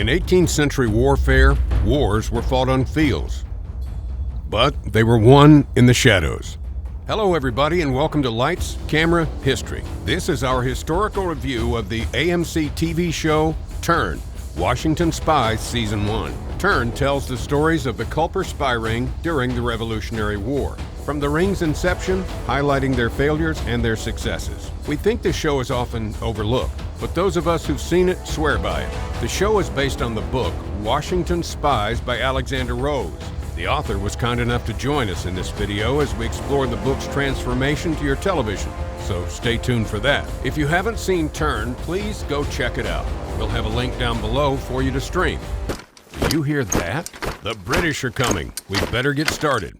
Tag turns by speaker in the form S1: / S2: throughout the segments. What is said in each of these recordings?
S1: In 18th century warfare, wars were fought on fields, but they were won in the shadows. Hello everybody and welcome to Lights, Camera, History. This is our historical review of the AMC TV show Turn, Washington Spies Season 1. Turn tells the stories of the Culper spy ring during the Revolutionary War, from the ring's inception, highlighting their failures and their successes. We think the show is often overlooked, but those of us who've seen it swear by it. The show is based on the book Washington Spies by Alexander Rose. The author was kind enough to join us in this video as we explore the book's transformation to your television, so stay tuned for that. If you haven't seen Turn, please go check it out. We'll have a link down below for you to stream. Do you hear that? The British are coming. We'd better get started.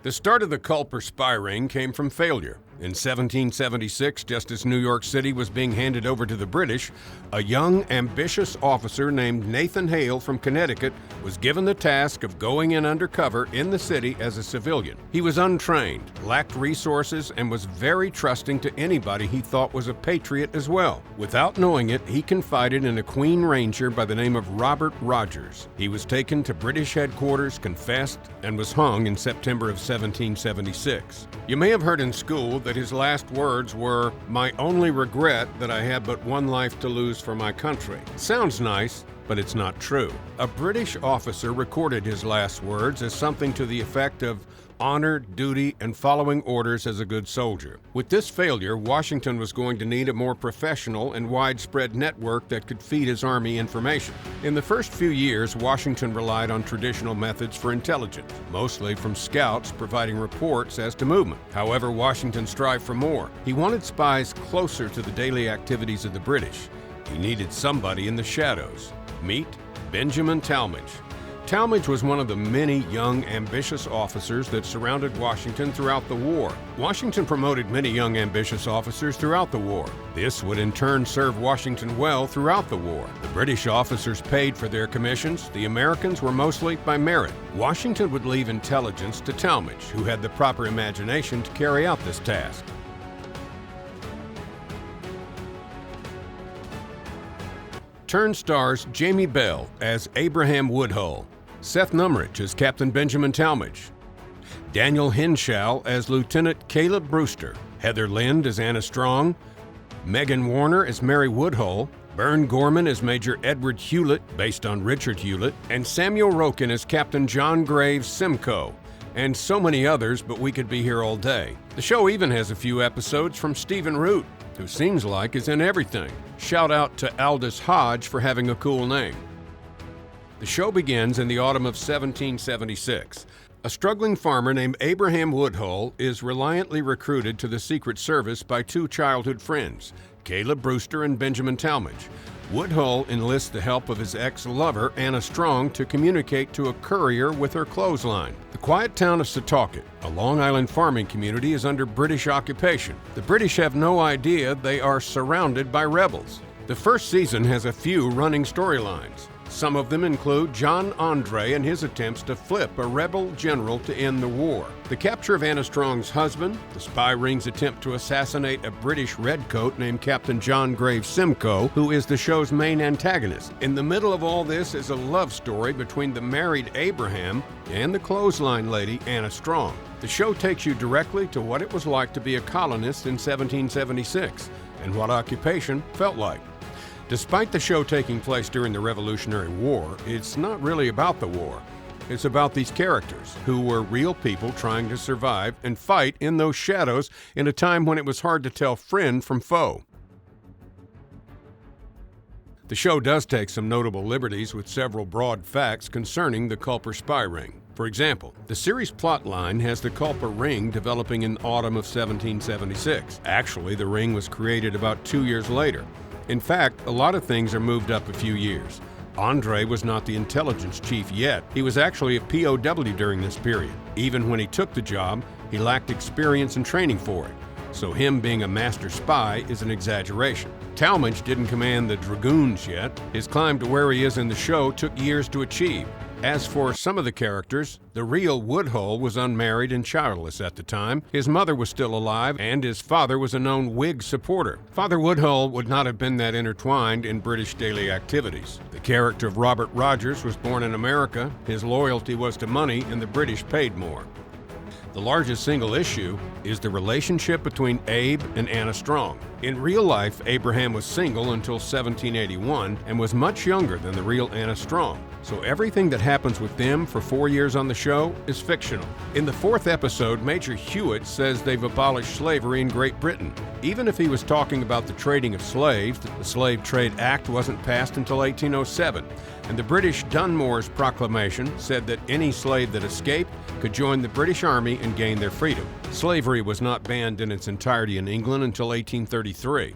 S1: The start of the Culper spy ring came from failure. In 1776, just as New York City was being handed over to the British, a young, ambitious officer named Nathan Hale from Connecticut was given the task of going in undercover in the city as a civilian. He was untrained, lacked resources, and was very trusting to anybody he thought was a patriot as well. Without knowing it, he confided in a Queen Ranger by the name of Robert Rogers. He was taken to British headquarters, confessed, and was hung in September of 1776. You may have heard in school that his last words were, "My only regret that I have but one life to lose for my country." Sounds nice, but it's not true. A British officer recorded his last words as something to the effect of honor, duty, and following orders as a good soldier. With this failure, Washington was going to need a more professional and widespread network that could feed his army information. In the first few years, Washington relied on traditional methods for intelligence, mostly from scouts providing reports as to movement. However, Washington strived for more. He wanted spies closer to the daily activities of the British. He needed somebody in the shadows. Meet Benjamin Tallmadge. Tallmadge was one of the many young, ambitious officers that surrounded Washington throughout the war. Washington promoted many young, ambitious officers throughout the war. This would in turn serve Washington well throughout the war. The British officers paid for their commissions. The Americans were mostly by merit. Washington would leave intelligence to Tallmadge, who had the proper imagination to carry out this task. Turn stars Jamie Bell as Abraham Woodhull, Seth Numrich as Captain Benjamin Tallmadge, Daniel Henshaw as Lieutenant Caleb Brewster, Heather Lind as Anna Strong, Megan Warner as Mary Woodhull, Bern Gorman as Major Edward Hewlett, based on Richard Hewlett, and Samuel Roken as Captain John Graves Simcoe, and so many others, but we could be here all day. The show even has a few episodes from Stephen Root, who seems like is in everything. Shout out to Aldous Hodge for having a cool name. The show begins in the autumn of 1776. A struggling farmer named Abraham Woodhull is reliantly recruited to the Secret Service by two childhood friends, Caleb Brewster and Benjamin Tallmadge. Woodhull enlists the help of his ex-lover, Anna Strong, to communicate to a courier with her clothesline. The quiet town of Setauket, a Long Island farming community, is under British occupation. The British have no idea they are surrounded by rebels. The first season has a few running storylines. Some of them include John Andre and his attempts to flip a rebel general to end the war, the capture of Anna Strong's husband, the spy ring's attempt to assassinate a British redcoat named Captain John Graves Simcoe, who is the show's main antagonist. In the middle of all this is a love story between the married Abraham and the clothesline lady, Anna Strong. The show takes you directly to what it was like to be a colonist in 1776 and what occupation felt like. Despite the show taking place during the Revolutionary War, it's not really about the war. It's about these characters, who were real people trying to survive and fight in those shadows in a time when it was hard to tell friend from foe. The show does take some notable liberties with several broad facts concerning the Culper spy ring. For example, the series plotline has the Culper ring developing in autumn of 1776. Actually, the ring was created about 2 years later. In fact, a lot of things are moved up a few years. Andre was not the intelligence chief yet. He was actually a POW during this period. Even when he took the job, he lacked experience and training for it. So him being a master spy is an exaggeration. Tallmadge didn't command the Dragoons yet. His climb to where he is in the show took years to achieve. As for some of the characters, the real Woodhull was unmarried and childless at the time. His mother was still alive, and his father was a known Whig supporter. Father Woodhull would not have been that intertwined in British daily activities. The character of Robert Rogers was born in America. His loyalty was to money, and the British paid more. The largest single issue is the relationship between Abe and Anna Strong. In real life, Abraham was single until 1781 and was much younger than the real Anna Strong. So everything that happens with them for 4 years on the show is fictional. In the 4th episode, Major Hewitt says they've abolished slavery in Great Britain. Even if he was talking about the trading of slaves, the Slave Trade Act wasn't passed until 1807. And the British Dunmore's proclamation said that any slave that escaped could join the British Army and gain their freedom. Slavery was not banned in its entirety in England until 1833.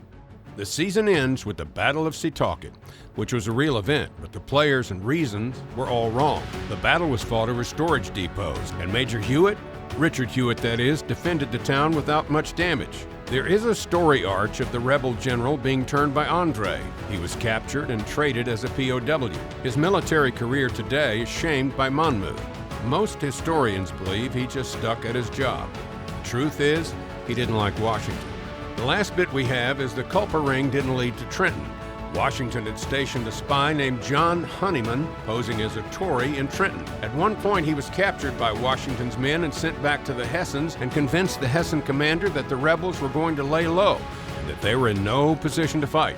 S1: The season ends with the Battle of Setauket, which was a real event, but the players and reasons were all wrong. The battle was fought over storage depots, and Major Hewitt, Richard Hewitt that is, defended the town without much damage. There is a story arc of the rebel general being turned by Andre. He was captured and traded as a POW. His military career today is shamed by Monmouth. Most historians believe he just stuck at his job. The truth is, he didn't like Washington. The last bit we have is the Culper ring didn't lead to Trenton. Washington had stationed a spy named John Honeyman, posing as a Tory in Trenton. At one point, he was captured by Washington's men and sent back to the Hessians and convinced the Hessian commander that the rebels were going to lay low and that they were in no position to fight.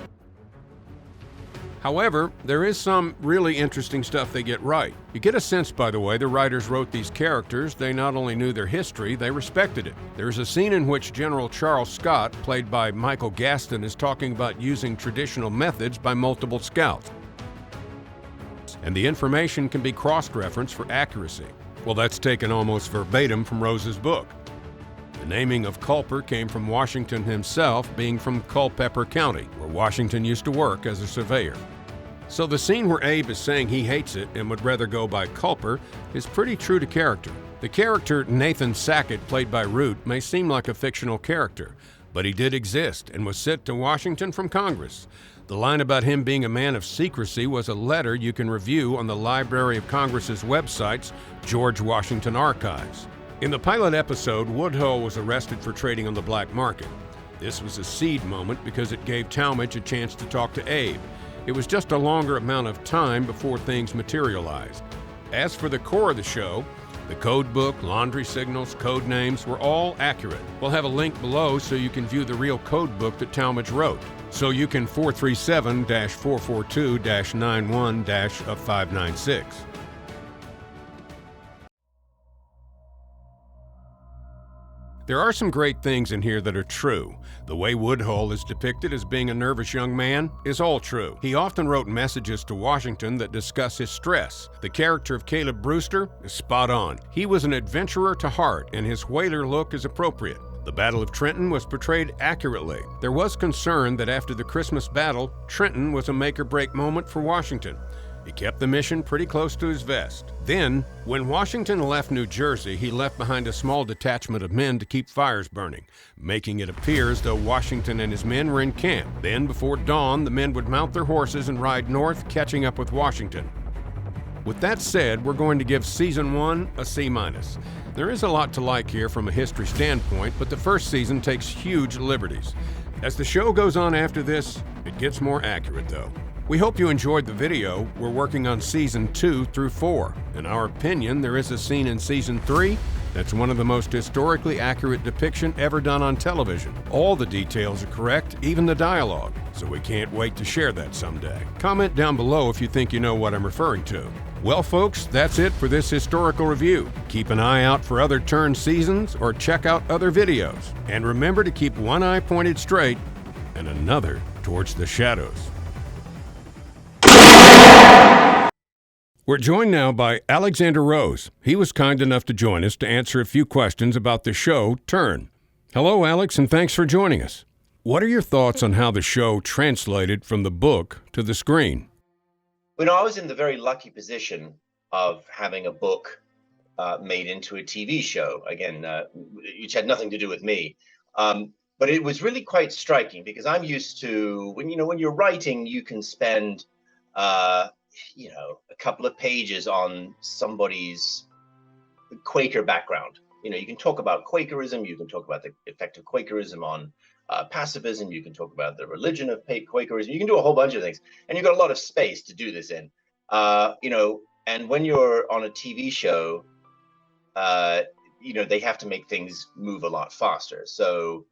S1: However, there is some really interesting stuff they get right. You get a sense, by the way, the writers wrote these characters, they not only knew their history, they respected it. There's a scene in which General Charles Scott, played by Michael Gaston, is talking about using traditional methods by multiple scouts. And the information can be cross-referenced for accuracy. Well, that's taken almost verbatim from Rose's book. The naming of Culper came from Washington himself being from Culpeper County, where Washington used to work as a surveyor. So the scene where Abe is saying he hates it and would rather go by Culper is pretty true to character. The character Nathan Sackett, played by Root, may seem like a fictional character, but he did exist and was sent to Washington from Congress. The line about him being a man of secrecy was a letter you can review on the Library of Congress's website's George Washington Archives. In the pilot episode, Woodhull was arrested for trading on the black market. This was a seed moment because it gave Talmadge a chance to talk to Abe. It was just a longer amount of time before things materialized. As for the core of the show, the code book, laundry signals, code names were all accurate. We'll have a link below so you can view the real code book that Talmadge wrote. So you can 437-442-91-596. There are some great things in here that are true. The way Woodhull is depicted as being a nervous young man is all true. He often wrote messages to Washington that discuss his stress. The character of Caleb Brewster is spot on. He was an adventurer to heart, and his whaler look is appropriate. The Battle of Trenton was portrayed accurately. There was concern that after the Christmas battle, Trenton was a make-or-break moment for Washington. He kept the mission pretty close to his vest. Then, when Washington left New Jersey, he left behind a small detachment of men to keep fires burning, making it appear as though Washington and his men were in camp. Then, before dawn, the men would mount their horses and ride north, catching up with Washington. With that said, we're going to give Season 1 a C-. There is a lot to like here from a history standpoint, but the first season takes huge liberties. As the show goes on after this, it gets more accurate though. We hope you enjoyed the video. We're working on Season 2 through 4. In our opinion, there is a scene in Season 3 that's one of the most historically accurate depiction ever done on television. All the details are correct, even the dialogue, so we can't wait to share that someday. Comment down below if you think you know what I'm referring to. Well, folks, that's it for this historical review. Keep an eye out for other Turn seasons or check out other videos. And remember to keep one eye pointed straight and another towards the shadows. We're joined now by Alexander Rose. He was kind enough to join us to answer a few questions about the show Turn. Hello, Alex, and thanks for joining us. What are your thoughts on how the show translated from the book to the screen?
S2: When I was in the very lucky position of having a book made into a TV show, again, which had nothing to do with me. But it was really quite striking because I'm used to when you're writing, you can spend a couple of pages on somebody's Quaker background. You can talk about Quakerism, you can talk about the effect of Quakerism on pacifism, you can talk about the religion of Quakerism, you can do a whole bunch of things, and you've got a lot of space to do this in. And when you're on a TV show, they have to make things move a lot faster. So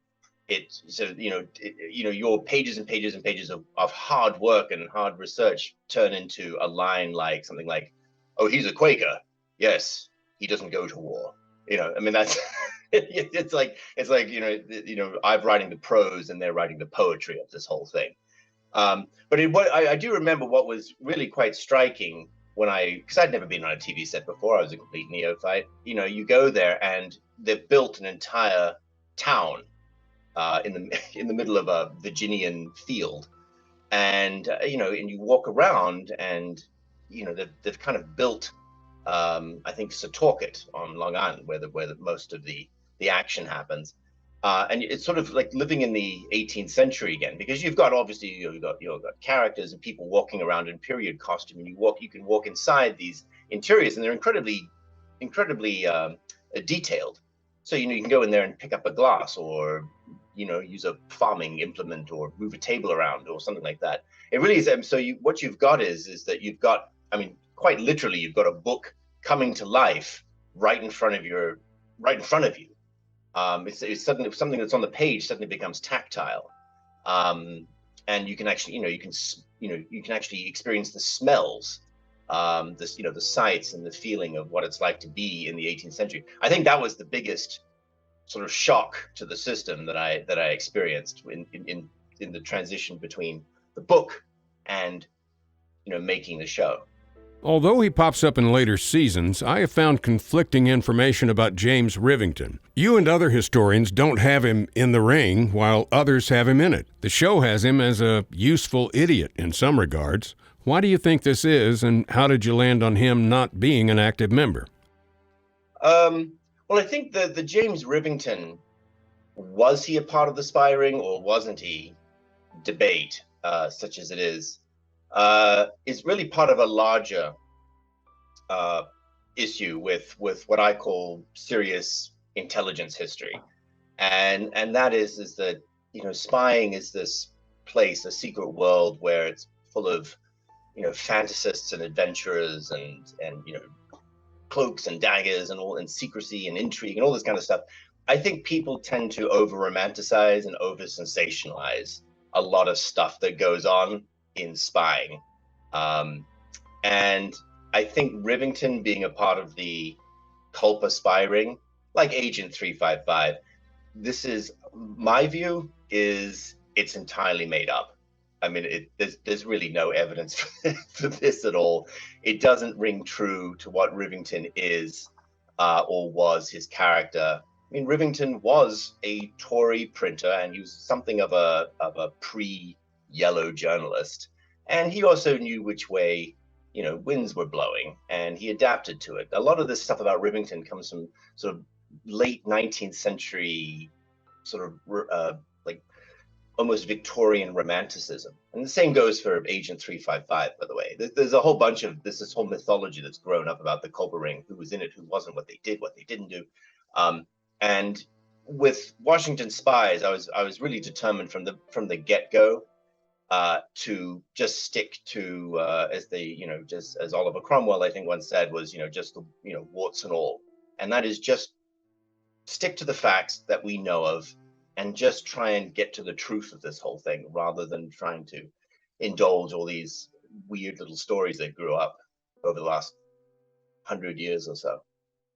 S2: your pages and pages and pages of hard work and hard research turn into a line like something like, "Oh, he's a Quaker. Yes, he doesn't go to war." That's it's like I'm writing the prose and they're writing the poetry of this whole thing. But I do remember what was really quite striking because I'd never been on a TV set before. I was a complete neophyte. You go there and they've built an entire town in the middle of a Virginian field, and and you walk around and they've kind of built I think Setauket on Long Island, where the most of the action happens, and it's sort of like living in the 18th century again, because you've got obviously you've got characters and people walking around in period costume, and you can walk inside these interiors, and they're incredibly detailed. So you can go in there and pick up a glass, or use a farming implement, or move a table around, or something like that. It really is. So what you've got is that you've got, quite literally, you've got a book coming to life right in front of you. It's suddenly something that's on the page suddenly becomes tactile, and you can actually, you can actually experience the smells, the sights and the feeling of what it's like to be in the 18th century. I think that was the biggest sort of shock to the system that I experienced in the transition between the book and making the show.
S1: Although he pops up in later seasons, I have found conflicting information about James Rivington. You and other historians don't have him in the ring, while others have him in it. The show has him as a useful idiot in some regards. Why do you think this is, and how did you land on him not being an active member?
S2: Well, I think the James Rivington, was he a part of the Spy Ring or wasn't he, debate, such as it is really part of a larger issue with what I call serious intelligence history, and that is that spying is this place, a secret world where it's full of fantasists and adventurers and cloaks and daggers and secrecy and intrigue and all this kind of stuff. I think people tend to over romanticize and over sensationalize a lot of stuff that goes on in spying, and I think Rivington being a part of the Culper spy ring, like Agent 355, this is my view, is it's entirely made up. There's really no evidence for this at all. It doesn't ring true to what Rivington is or was his character. Rivington was a Tory printer, and he was something of a pre-yellow journalist. And he also knew which way, winds were blowing, and he adapted to it. A lot of this stuff about Rivington comes from sort of late 19th century, sort of like almost Victorian romanticism. And the same goes for Agent 355, by the way. There's a whole bunch of this whole mythology that's grown up about the Culper Ring, who was in it, who wasn't, what they did, what they didn't do. And with Washington Spies, I was really determined from the get-go to just stick to just as Oliver Cromwell, I think, once said, was just the warts and all, and that is just stick to the facts that we know of, and just try and get to the truth of this whole thing, rather than trying to indulge all these weird little stories that grew up over the last 100 years or so.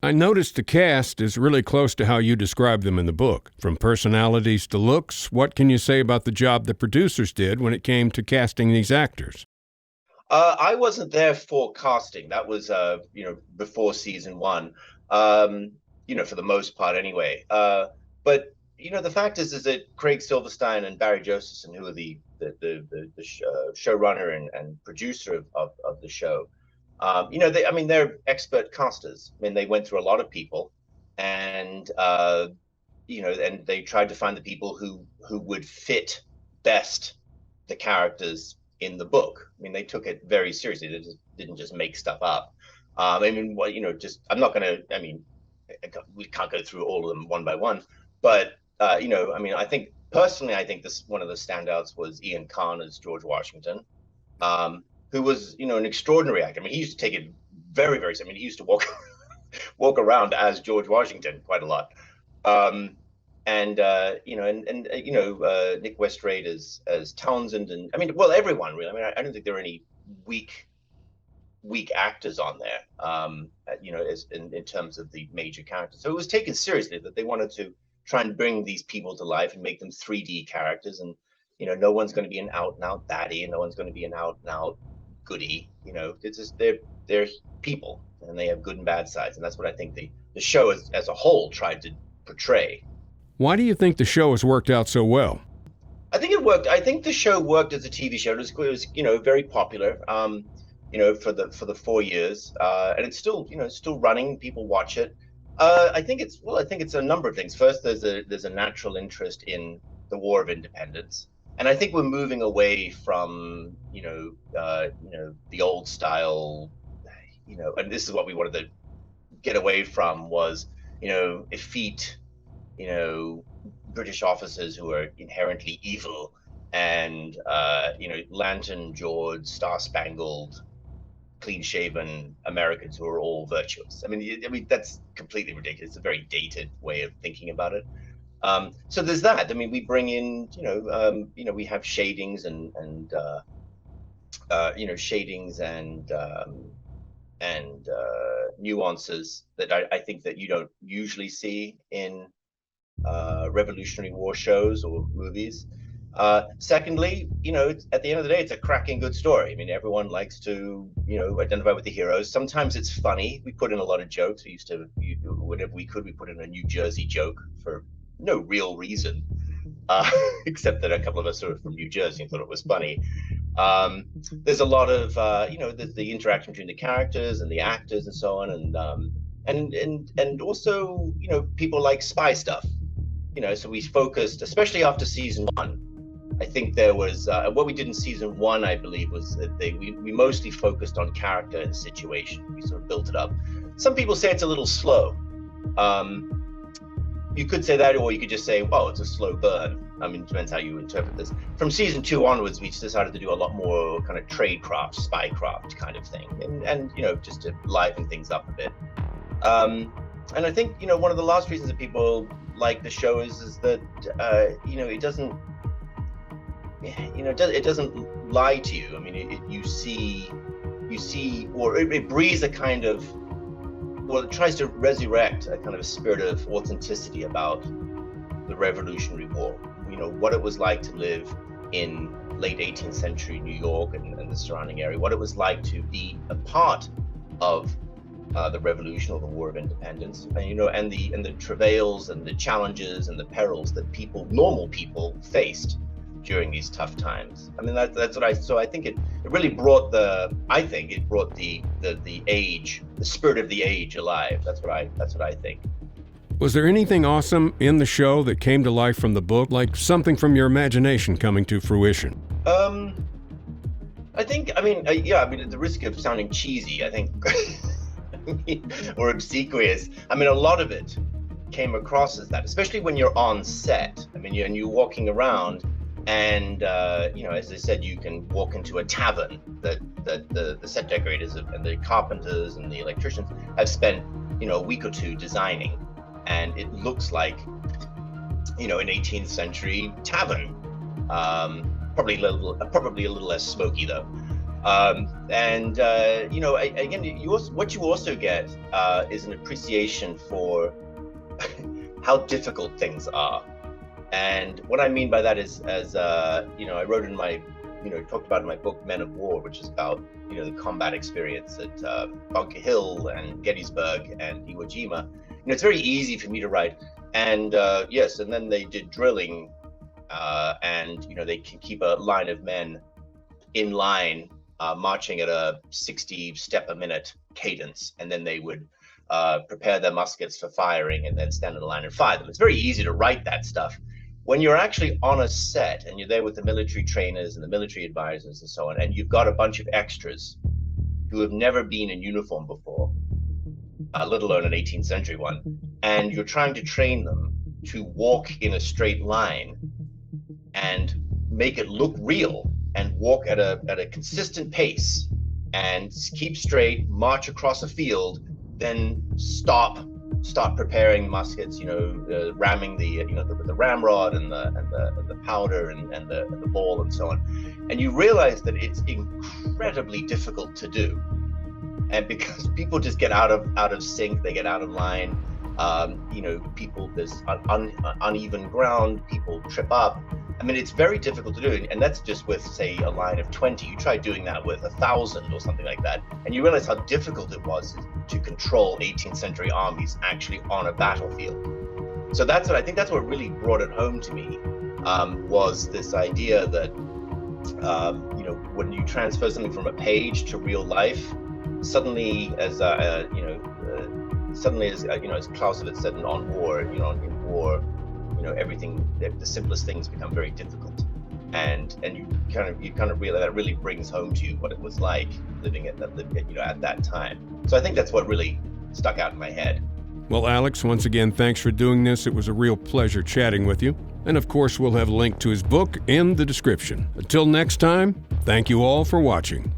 S1: I noticed the cast is really close to how you describe them in the book. From personalities to looks, what can you say about the job the producers did when it came to casting these actors?
S2: I wasn't there for casting. That was, before season 1, for the most part anyway. But the fact is that Craig Silverstein and Barry Josephson, who are the showrunner and producer of the show, they're expert casters. They went through a lot of people, and and they tried to find the people who would fit best the characters in the book. I mean, they took it very seriously. They didn't just make stuff up. I mean, well, just I'm not going to. I mean, we can't go through all of them one by one, but I mean, I think personally, I think this one of the standouts was Ian Khan as George Washington, who was an extraordinary actor. I mean, he used to take it very, very. I mean, he used to walk around as George Washington quite a lot. Nick Westrade as Townsend, and I mean, well, everyone really. I mean, I don't think there are any weak actors on there. As in terms of the major characters. So it was taken seriously that they wanted to try and bring these people to life and make them 3D characters, and no one's going to be an out and out baddie, and no one's going to be an out and out goodie. It's just they're people, and they have good and bad sides, and that's what I think the show as a whole tried to portray.
S1: Why do you think the show has worked out so well?
S2: I think it worked. I think the show worked as a TV show. It was very popular. For the 4 years, and it's still running. People watch it. I think it's a number of things. First, there's a natural interest in the War of Independence, and I think we're moving away from the old style. And this is what we wanted to get away from was effete British officers who are inherently evil, and Lantern George, Star Spangled, clean-shaven Americans who are all virtuous. I mean that's completely ridiculous. It's a very dated way of thinking about it. So there's that. I mean, we bring in we have shadings and nuances that I think that you don't usually see in Revolutionary War shows or movies. Secondly, at the end of the day, it's a cracking good story. I mean, everyone likes to, identify with the heroes. Sometimes it's funny. We put in a lot of jokes. We used to, whenever we could, we put in a New Jersey joke for no real reason, except that a couple of us are from New Jersey and thought it was funny. There's a lot of, the interaction between the characters and the actors and so on, and also, people like spy stuff. So we focused, especially after season 1. I think there was what we did in season 1, I believe, was that we mostly focused on character and situation. We sort of built it up. Some people say it's a little slow. You could say that, or you could just say, oh, it's a slow burn. I mean, it depends how you interpret this. From season 2 onwards, we decided to do a lot more kind of tradecraft, spycraft kind of thing, and just to liven things up a bit. And I think one of the last reasons that people like the show is that it doesn't it doesn't lie to you. I mean, you see, or it breathes a kind of, well, it tries to resurrect a kind of spirit of authenticity about the Revolutionary War. What it was like to live in late 18th century New York and the surrounding area, what it was like to be a part of the revolution or the War of Independence, and the travails and the challenges and the perils that normal people faced during these tough times. I mean, that's what I think it really brought the age, the spirit of the age alive. That's what I think.
S1: Was there anything awesome in the show that came to life from the book, like something from your imagination coming to fruition?
S2: I think, at the risk of sounding cheesy, I think, or obsequious, a lot of it came across as that, especially when you're on set. I mean, and you're walking around, and as I said, you can walk into a tavern that the set decorators and the carpenters and the electricians have spent a week or two designing, and it looks like an 18th century tavern, probably a little less smoky though. Again, what you also get is an appreciation for how difficult things are. And what I mean by that is, I wrote in my, talked about in my book, Men of War, which is about, the combat experience at Bunker Hill and Gettysburg and Iwo Jima. It's very easy for me to write. And yes, and then they did drilling, and, they can keep a line of men in line, marching at a 60 step a minute cadence, and then they would prepare their muskets for firing and then stand in a line and fire them. It's very easy to write that stuff. when you're actually on a set and you're there with the military trainers and the military advisors and so on, and you've got a bunch of extras who have never been in uniform before, let alone an 18th century one, and you're trying to train them to walk in a straight line and make it look real and walk at a consistent pace and keep straight, march across a field, then start preparing muskets, ramming the the ramrod and the powder and the ball and so on. And you realize that it's incredibly difficult to do, and because people just get out of sync, they get out of line. People, there's uneven ground, people trip up. I mean, it's very difficult to do, and that's just with, say, a line of 20. You try doing that with 1,000 or something like that, and you realize how difficult it was to control 18th century armies actually on a battlefield. So I think that's what really brought it home to me, was this idea that, when you transfer something from a page to real life, suddenly, as Clausewitz said On War, in war, everything, the simplest things become very difficult, and you kind of realize that really brings home to you what it was like living at that time. So I think that's what really stuck out in my head.
S1: Well, Alex, once again, thanks for doing this. It was a real pleasure chatting with you. And of course, we'll have a link to his book in the description. Until next time, thank you all for watching.